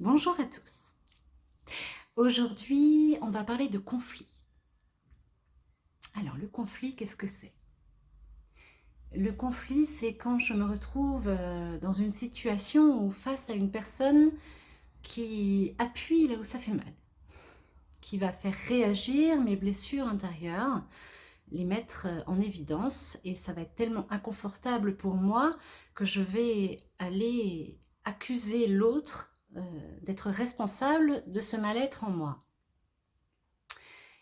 Bonjour à tous. Aujourd'hui, on va parler de conflit. Alors, le conflit, qu'est-ce que c'est? Le conflit, c'est quand je me retrouve dans une situation ou face à une personne qui appuie là où ça fait mal, qui va faire réagir mes blessures intérieures, les mettre en évidence, et ça va être tellement inconfortable pour moi que je vais aller accuser l'autre d'être responsable de ce mal-être en moi.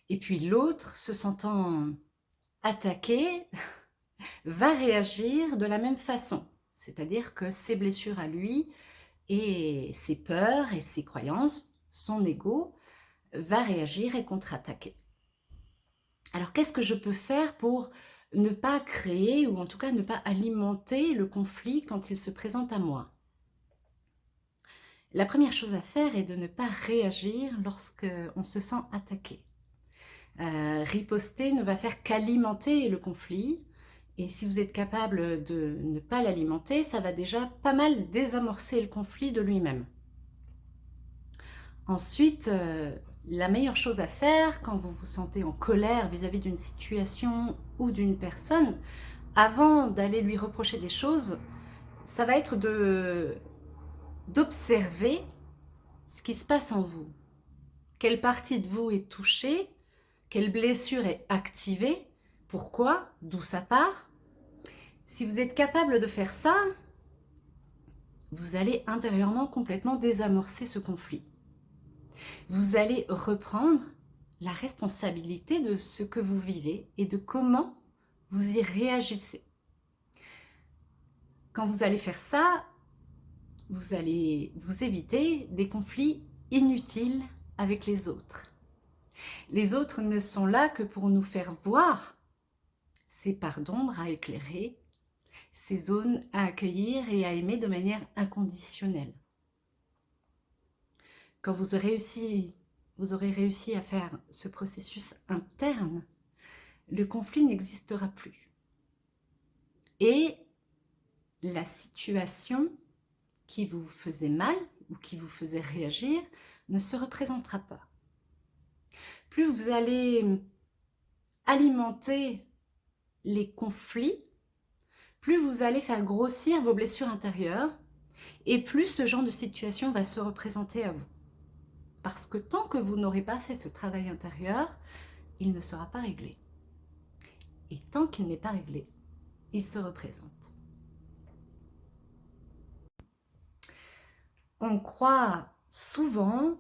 Et puis l'autre, se sentant attaqué, va réagir de la même façon. C'est-à-dire que ses blessures à lui et ses peurs et ses croyances, son ego, va réagir et contre-attaquer. Alors qu'est-ce que je peux faire pour ne pas créer ou en tout cas ne pas alimenter le conflit quand il se présente à moi? La première chose à faire est de ne pas réagir lorsqu'on se sent attaqué. Riposter ne va faire qu'alimenter le conflit. Et si vous êtes capable de ne pas l'alimenter, ça va déjà pas mal désamorcer le conflit de lui-même. Ensuite, la meilleure chose à faire quand vous vous sentez en colère vis-à-vis d'une situation ou d'une personne, avant d'aller lui reprocher des choses, ça va être d'observer ce qui se passe en vous. Quelle partie de vous est touchée? Quelle blessure est activée? Pourquoi? D'où ça part? Si vous êtes capable de faire ça, vous allez intérieurement complètement désamorcer ce conflit. Vous allez reprendre la responsabilité de ce que vous vivez et de comment vous y réagissez. Quand vous allez faire ça, vous allez vous éviter des conflits inutiles avec les autres. Les autres ne sont là que pour nous faire voir ces parts d'ombre à éclairer, ces zones à accueillir et à aimer de manière inconditionnelle. Quand vous aurez réussi à faire ce processus interne, le conflit n'existera plus. Et la situation qui vous faisait mal ou qui vous faisait réagir ne se représentera pas. Plus vous allez alimenter les conflits, plus vous allez faire grossir vos blessures intérieures et plus ce genre de situation va se représenter à vous. Parce que tant que vous n'aurez pas fait ce travail intérieur, il ne sera pas réglé. Et tant qu'il n'est pas réglé, il se représente. On croit souvent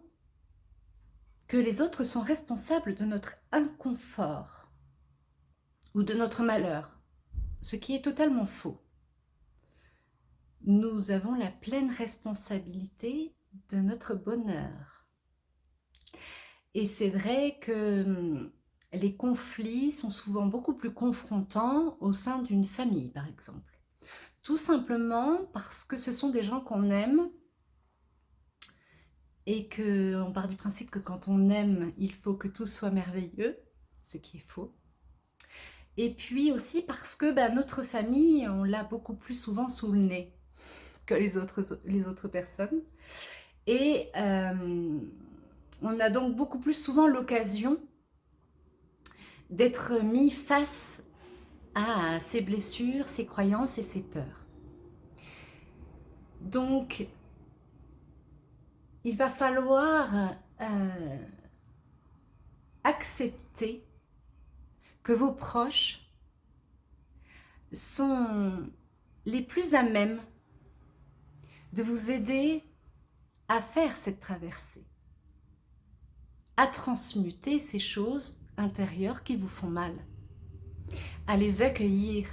que les autres sont responsables de notre inconfort ou de notre malheur, ce qui est totalement faux. Nous avons la pleine responsabilité de notre bonheur. Et c'est vrai que les conflits sont souvent beaucoup plus confrontants au sein d'une famille, par exemple. Tout simplement parce que ce sont des gens qu'on aime et qu'on part du principe que quand on aime, il faut que tout soit merveilleux, ce qui est faux. Et puis aussi parce que notre famille, on l'a beaucoup plus souvent sous le nez que les autres personnes. Et on a donc beaucoup plus souvent l'occasion d'être mis face à ses blessures, ses croyances et ses peurs. Donc, il va falloir accepter que vos proches sont les plus à même de vous aider à faire cette traversée, à transmuter ces choses intérieures qui vous font mal, à les accueillir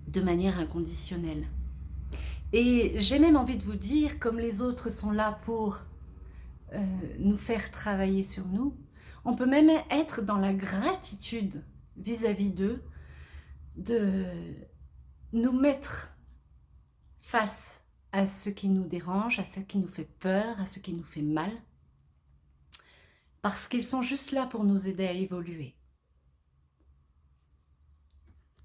de manière inconditionnelle. Et j'ai même envie de vous dire, comme les autres sont là pour nous faire travailler sur nous, on peut même être dans la gratitude vis-à-vis d'eux, de nous mettre face à ce qui nous dérange, à ce qui nous fait peur, à ce qui nous fait mal, parce qu'ils sont juste là pour nous aider à évoluer.